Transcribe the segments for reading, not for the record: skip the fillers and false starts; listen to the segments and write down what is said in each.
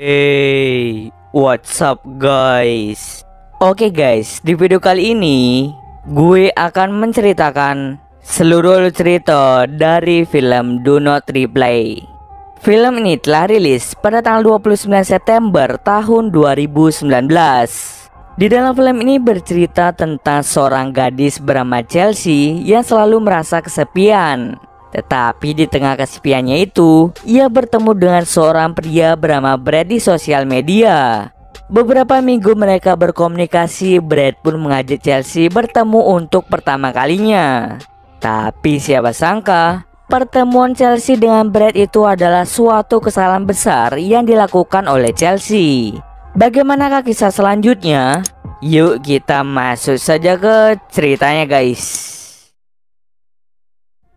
Hey, what's up guys? Oke guys, di video kali ini gue akan menceritakan seluruh cerita dari film Do Not Reply. Film ini telah rilis pada tanggal 29 September tahun 2019. Di dalam film ini bercerita tentang seorang gadis bernama Chelsea yang selalu merasa kesepian. Tetapi di tengah kesepiannya itu, ia bertemu dengan seorang pria bernama Brad di sosial media. Beberapa minggu mereka berkomunikasi, Brad pun mengajak Chelsea bertemu untuk pertama kalinya. Tapi siapa sangka, pertemuan Chelsea dengan Brad itu adalah suatu kesalahan besar yang dilakukan oleh Chelsea. Bagaimanakah kisah selanjutnya? Yuk kita masuk saja ke ceritanya guys.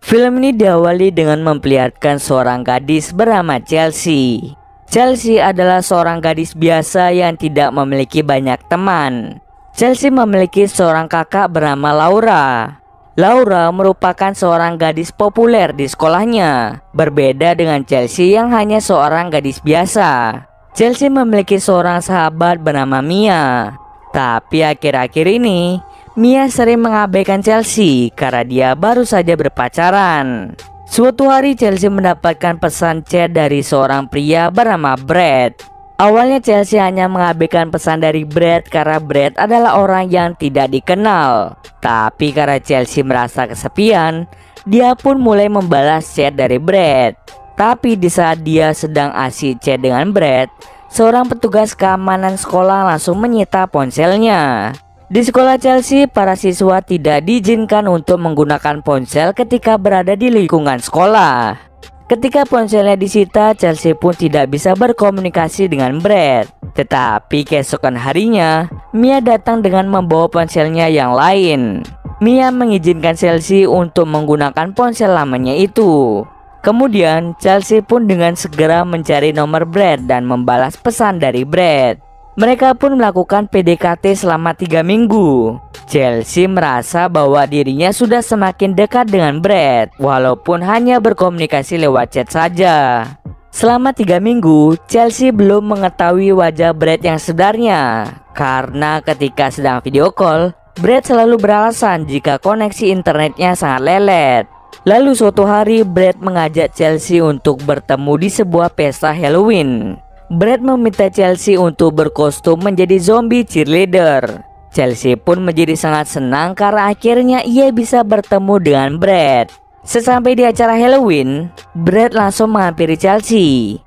Film ini diawali dengan memperlihatkan seorang gadis bernama Chelsea. Chelsea adalah seorang gadis biasa yang tidak memiliki banyak teman. Chelsea memiliki seorang kakak bernama Laura. Laura merupakan seorang gadis populer di sekolahnya. Berbeda dengan Chelsea yang hanya seorang gadis biasa. Chelsea memiliki seorang sahabat bernama Mia. Tapi akhir-akhir ini Mia sering mengabaikan Chelsea karena dia baru saja berpacaran. Suatu hari Chelsea mendapatkan pesan chat dari seorang pria bernama Brad. Awalnya Chelsea hanya mengabaikan pesan dari Brad karena Brad adalah orang yang tidak dikenal. Tapi karena Chelsea merasa kesepian, dia pun mulai membalas chat dari Brad. Tapi di saat dia sedang asyik chat dengan Brad, seorang petugas keamanan sekolah langsung menyita ponselnya. Di sekolah Chelsea, para siswa tidak diizinkan untuk menggunakan ponsel ketika berada di lingkungan sekolah. Ketika ponselnya disita, Chelsea pun tidak bisa berkomunikasi dengan Brad. Tetapi keesokan harinya, Mia datang dengan membawa ponselnya yang lain. Mia mengizinkan Chelsea untuk menggunakan ponsel lamanya itu. Kemudian, Chelsea pun dengan segera mencari nomor Brad dan membalas pesan dari Brad. Mereka pun melakukan PDKT selama 3 minggu. Chelsea merasa bahwa dirinya sudah semakin dekat dengan Brad, walaupun hanya berkomunikasi lewat chat saja. Selama 3 minggu, Chelsea belum mengetahui wajah Brad yang sebenarnya. Karena ketika sedang video call, Brad selalu beralasan jika koneksi internetnya sangat lelet. Lalu suatu hari Brad mengajak Chelsea untuk bertemu di sebuah pesta Halloween. Brad meminta Chelsea untuk berkostum menjadi zombie cheerleader. Chelsea pun menjadi sangat senang karena akhirnya ia bisa bertemu dengan Brad. Sesampai di acara Halloween, Brad langsung menghampiri Chelsea.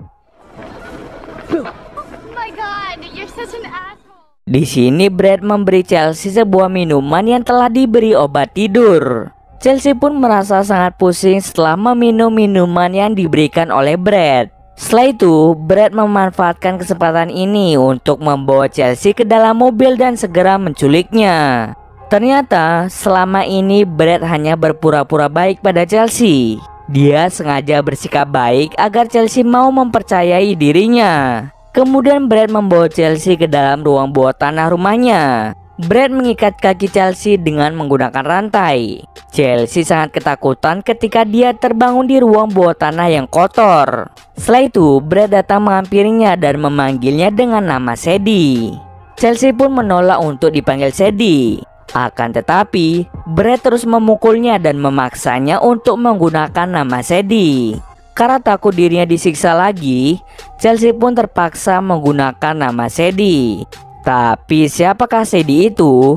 Di sini Brad memberi Chelsea sebuah minuman yang telah diberi obat tidur. Chelsea pun merasa sangat pusing setelah meminum minuman yang diberikan oleh Brad. Setelah itu, Brad memanfaatkan kesempatan ini untuk membawa Chelsea ke dalam mobil dan segera menculiknya. Ternyata, selama ini Brad hanya berpura-pura baik pada Chelsea. Dia sengaja bersikap baik agar Chelsea mau mempercayai dirinya. Kemudian Brad membawa Chelsea ke dalam ruang bawah tanah rumahnya. Brad mengikat kaki Chelsea dengan menggunakan rantai. Chelsea sangat ketakutan ketika dia terbangun di ruang bawah tanah yang kotor. Setelah itu, Brad datang menghampirinya dan memanggilnya dengan nama Sadie. Chelsea pun menolak untuk dipanggil Sadie. Akan tetapi, Brad terus memukulnya dan memaksanya untuk menggunakan nama Sadie. Karena takut dirinya disiksa lagi, Chelsea pun terpaksa menggunakan nama Sadie. Tapi siapakah Sadie itu?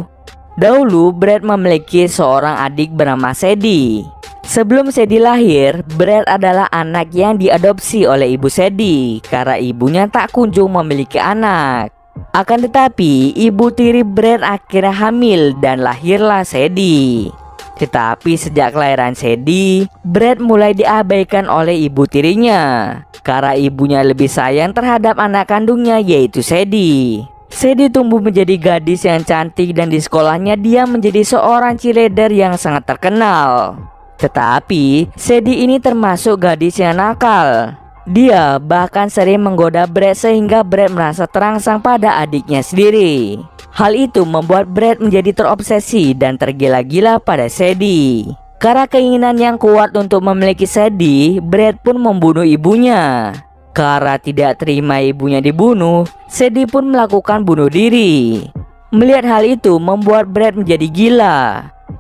Dahulu Brad memiliki seorang adik bernama Sadie. Sebelum Sadie lahir, Brad adalah anak yang diadopsi oleh ibu Sadie karena ibunya tak kunjung memiliki anak. Akan tetapi, ibu tiri Brad akhirnya hamil dan lahirlah Sadie. Tetapi sejak kelahiran Sadie, Brad mulai diabaikan oleh ibu tirinya karena ibunya lebih sayang terhadap anak kandungnya yaitu Sadie. Sadie tumbuh menjadi gadis yang cantik dan di sekolahnya dia menjadi seorang cheerleader yang sangat terkenal. Tetapi Sadie ini termasuk gadis yang nakal. Dia bahkan sering menggoda Brad sehingga Brad merasa terangsang pada adiknya sendiri. Hal itu membuat Brad menjadi terobsesi dan tergila-gila pada Sadie. Karena keinginan yang kuat untuk memiliki Sadie, Brad pun membunuh ibunya. Karena tidak terima ibunya dibunuh, Sadie pun melakukan bunuh diri. Melihat hal itu membuat Brad menjadi gila.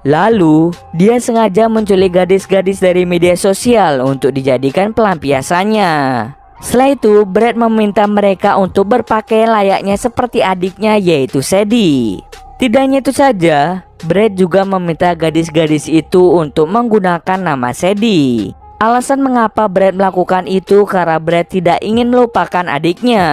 Lalu, dia sengaja menculik gadis-gadis dari media sosial untuk dijadikan pelampiasannya. Setelah itu, Brad meminta mereka untuk berpakaian layaknya seperti adiknya, yaitu Sadie. Tidak hanya itu saja, Brad juga meminta gadis-gadis itu untuk menggunakan nama Sadie. Alasan mengapa Brad melakukan itu karena Brad tidak ingin melupakan adiknya.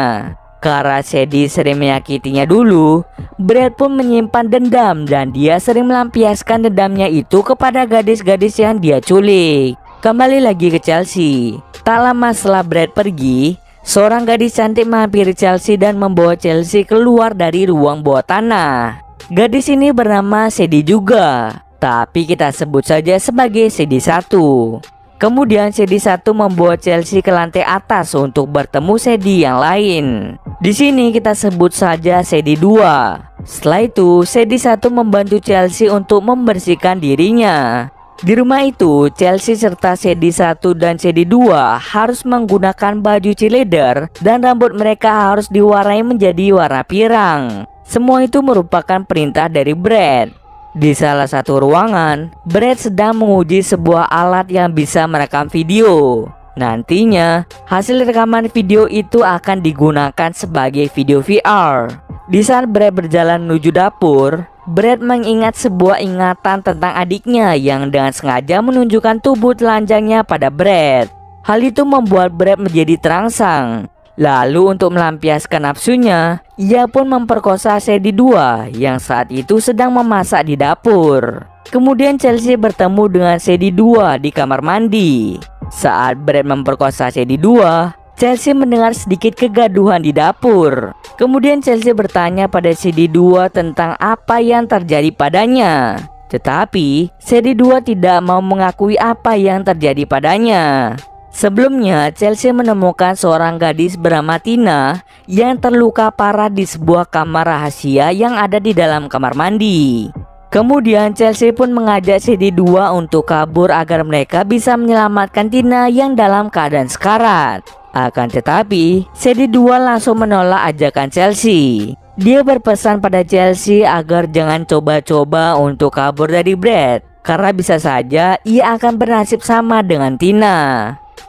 Karena Sadie sering menyakitinya dulu, Brad pun menyimpan dendam dan dia sering melampiaskan dendamnya itu kepada gadis-gadis yang dia culik. Kembali lagi ke Chelsea. Tak lama setelah Brad pergi, seorang gadis cantik menghampiri Chelsea dan membawa Chelsea keluar dari ruang bawah tanah. Gadis ini bernama Sadie juga, tapi kita sebut saja sebagai Sadie 1. Kemudian Sadie 1 membawa Chelsea ke lantai atas untuk bertemu Sadie yang lain. Di sini kita sebut saja Sadie 2. Setelah itu, Sadie 1 membantu Chelsea untuk membersihkan dirinya. Di rumah itu, Chelsea serta Sadie 1 dan Sadie 2 harus menggunakan baju cheerleader dan rambut mereka harus diwarnai menjadi warna pirang. Semua itu merupakan perintah dari Brad. Di salah satu ruangan, Brad sedang menguji sebuah alat yang bisa merekam video. Nantinya, hasil rekaman video itu akan digunakan sebagai video VR. Di saat Brad berjalan menuju dapur, Brad mengingat sebuah ingatan tentang adiknya yang dengan sengaja menunjukkan tubuh telanjangnya pada Brad. Hal itu membuat Brad menjadi terangsang. Lalu untuk melampiaskan nafsunya, ia pun memperkosa Sadie 2 yang saat itu sedang memasak di dapur. Kemudian Chelsea bertemu dengan Sadie 2 di kamar mandi. Saat Brad memperkosa Sadie 2, Chelsea mendengar sedikit kegaduhan di dapur. Kemudian Chelsea bertanya pada Sadie 2 tentang apa yang terjadi padanya. Tetapi Sadie 2 tidak mau mengakui apa yang terjadi padanya. Sebelumnya, Chelsea menemukan seorang gadis bernama Tina yang terluka parah di sebuah kamar rahasia yang ada di dalam kamar mandi. Kemudian Chelsea pun mengajak Sadie 2 untuk kabur agar mereka bisa menyelamatkan Tina yang dalam keadaan sekarat. Akan tetapi, Sadie 2 langsung menolak ajakan Chelsea. Dia berpesan pada Chelsea agar jangan coba-coba untuk kabur dari Brad, karena bisa saja ia akan bernasib sama dengan Tina.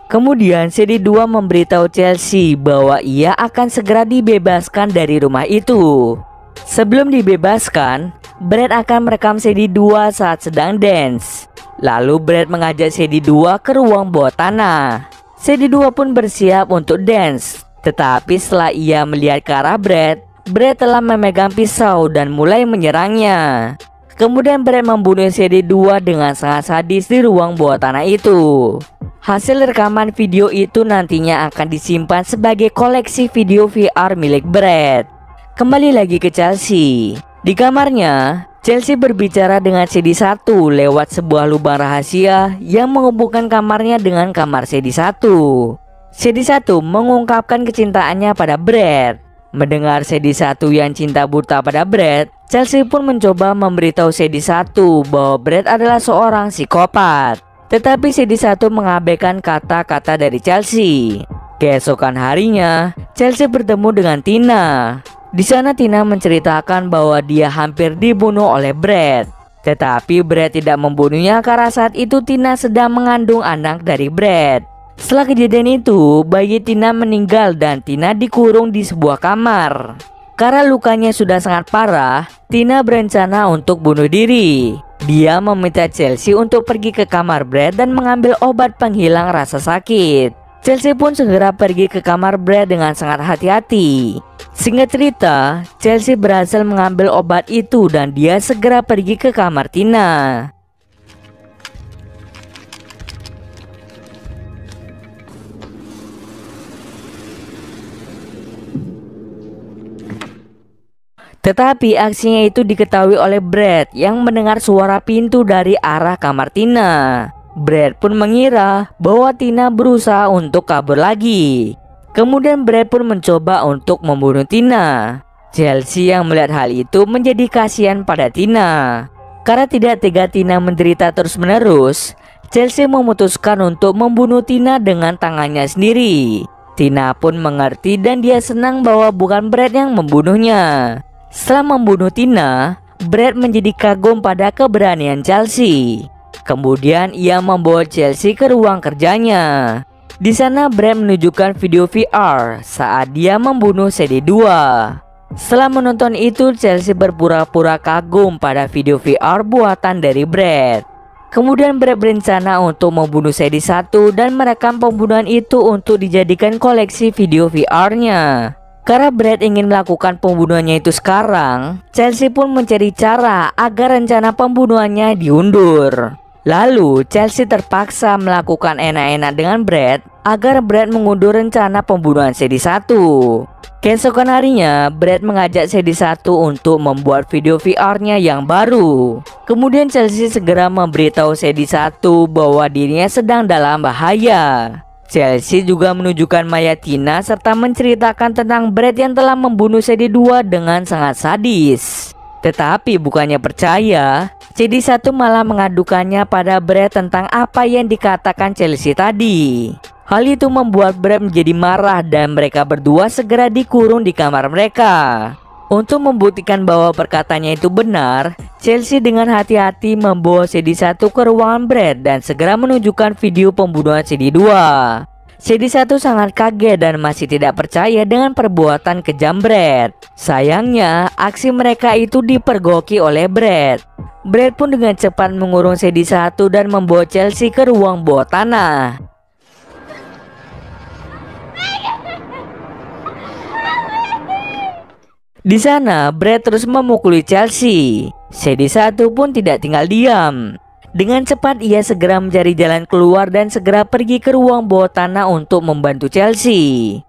Kemudian Sadie 2 memberitahu Chelsea bahwa ia akan segera dibebaskan dari rumah itu. Sebelum dibebaskan, Brad akan merekam Sadie 2 saat sedang dance. Lalu Brad mengajak Sadie 2 ke ruang bawah tanah. Sadie 2 pun bersiap untuk dance. Tetapi setelah ia melihat ke arah Brad telah memegang pisau dan mulai menyerangnya. Kemudian Brad membunuh Sadie 2 dengan sangat sadis di ruang bawah tanah itu. Hasil rekaman video itu nantinya akan disimpan sebagai koleksi video VR milik Brad. Kembali lagi ke Chelsea. Di kamarnya, Chelsea berbicara dengan Sadie 1 lewat sebuah lubang rahasia yang menghubungkan kamarnya dengan kamar Sadie 1. Sadie 1 mengungkapkan kecintaannya pada Brad. Mendengar Sadie 1 yang cinta buta pada Brad, Chelsea pun mencoba memberitahu Sadie 1 bahwa Brad adalah seorang psikopat. Tetapi Sadie 1 mengabaikan kata-kata dari Chelsea. Keesokan harinya, Chelsea bertemu dengan Tina. Di sana Tina menceritakan bahwa dia hampir dibunuh oleh Brad. Tetapi Brad tidak membunuhnya karena saat itu Tina sedang mengandung anak dari Brad. Setelah kejadian itu, bayi Tina meninggal dan Tina dikurung di sebuah kamar. Karena lukanya sudah sangat parah, Tina berencana untuk bunuh diri. Dia meminta Chelsea untuk pergi ke kamar Brad dan mengambil obat penghilang rasa sakit. Chelsea pun segera pergi ke kamar Brad dengan sangat hati-hati. Singkat cerita, Chelsea berhasil mengambil obat itu dan dia segera pergi ke kamar Tina. Tetapi aksinya itu diketahui oleh Brad yang mendengar suara pintu dari arah kamar Tina. Brad pun mengira bahwa Tina berusaha untuk kabur lagi. Kemudian Brad pun mencoba untuk membunuh Tina. Chelsea yang melihat hal itu menjadi kasihan pada Tina. Karena tidak tega Tina menderita terus-menerus, Chelsea memutuskan untuk membunuh Tina dengan tangannya sendiri. Tina pun mengerti dan dia senang bahwa bukan Brad yang membunuhnya. Setelah membunuh Tina, Brad menjadi kagum pada keberanian Chelsea. Kemudian ia membawa Chelsea ke ruang kerjanya. Di sana Brad menunjukkan video VR saat dia membunuh CD2. Setelah menonton itu, Chelsea berpura-pura kagum pada video VR buatan dari Brad. Kemudian Brad berencana untuk membunuh CD1 dan merekam pembunuhan itu untuk dijadikan koleksi video VR-nya. Karena Brad ingin melakukan pembunuhannya itu sekarang, Chelsea pun mencari cara agar rencana pembunuhannya diundur. Lalu Chelsea terpaksa melakukan enak-enak dengan Brad agar Brad mengundur rencana pembunuhan CD1. Keesokan harinya, Brad mengajak CD1 untuk membuat video VR-nya yang baru. Kemudian Chelsea segera memberitahu CD1 bahwa dirinya sedang dalam bahaya. Chelsea juga menunjukkan mayat Tina serta menceritakan tentang Brad yang telah membunuh CD2 dengan sangat sadis. Tetapi bukannya percaya, CD1 malah mengadukannya pada Brad tentang apa yang dikatakan Chelsea tadi. Hal itu membuat Brad menjadi marah dan mereka berdua segera dikurung di kamar mereka. Untuk membuktikan bahwa perkataannya itu benar, Chelsea dengan hati-hati membawa CD1 ke ruangan Brad dan segera menunjukkan video pembunuhan CD2. CD1 sangat kaget dan masih tidak percaya dengan perbuatan kejam Brad. Sayangnya, aksi mereka itu dipergoki oleh Brad. Brad pun dengan cepat mengurung CD1 dan membawa Chelsea ke ruang bawah tanah. Di sana, Brad terus memukuli Chelsea. CD1 pun tidak tinggal diam. Dengan cepat ia segera mencari jalan keluar dan segera pergi ke ruang bawah tanah untuk membantu Chelsea.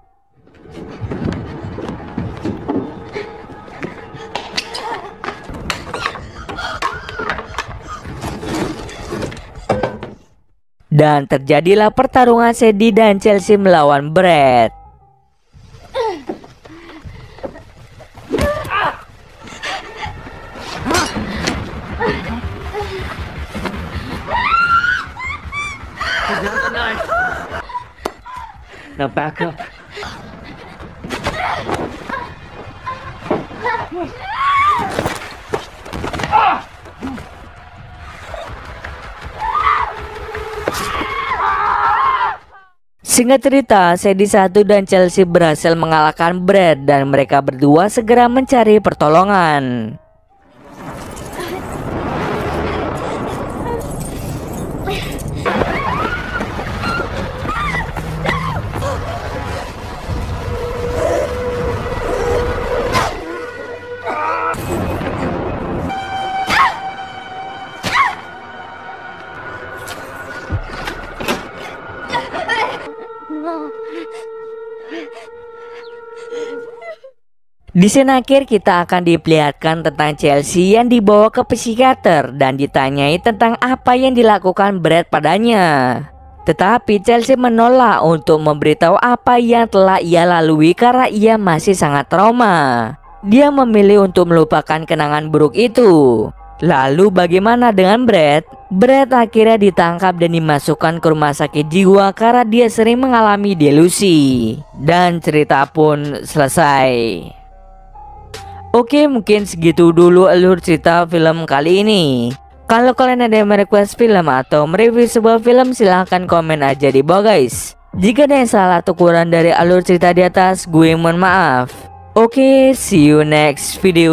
Dan terjadilah pertarungan CD dan Chelsea melawan Brad. Now back up. Singkat cerita, CD1 dan Chelsea berhasil mengalahkan Brad dan mereka berdua segera mencari pertolongan. Di scene akhir kita akan diperlihatkan tentang Chelsea yang dibawa ke psikiater dan ditanyai tentang apa yang dilakukan Brad padanya. Tetapi Chelsea menolak untuk memberitahu apa yang telah ia lalui karena ia masih sangat trauma. Dia memilih untuk melupakan kenangan buruk itu. Lalu bagaimana dengan Brad? Brad akhirnya ditangkap dan dimasukkan ke rumah sakit jiwa karena dia sering mengalami delusi. Dan cerita pun selesai. Oke, mungkin segitu dulu alur cerita film kali ini. Kalau kalian ada yang merequest film atau mereview sebuah film, silahkan komen aja di bawah guys. Jika ada yang salah atau kurang dari alur cerita di atas, gue mohon maaf. Oke, see you next video.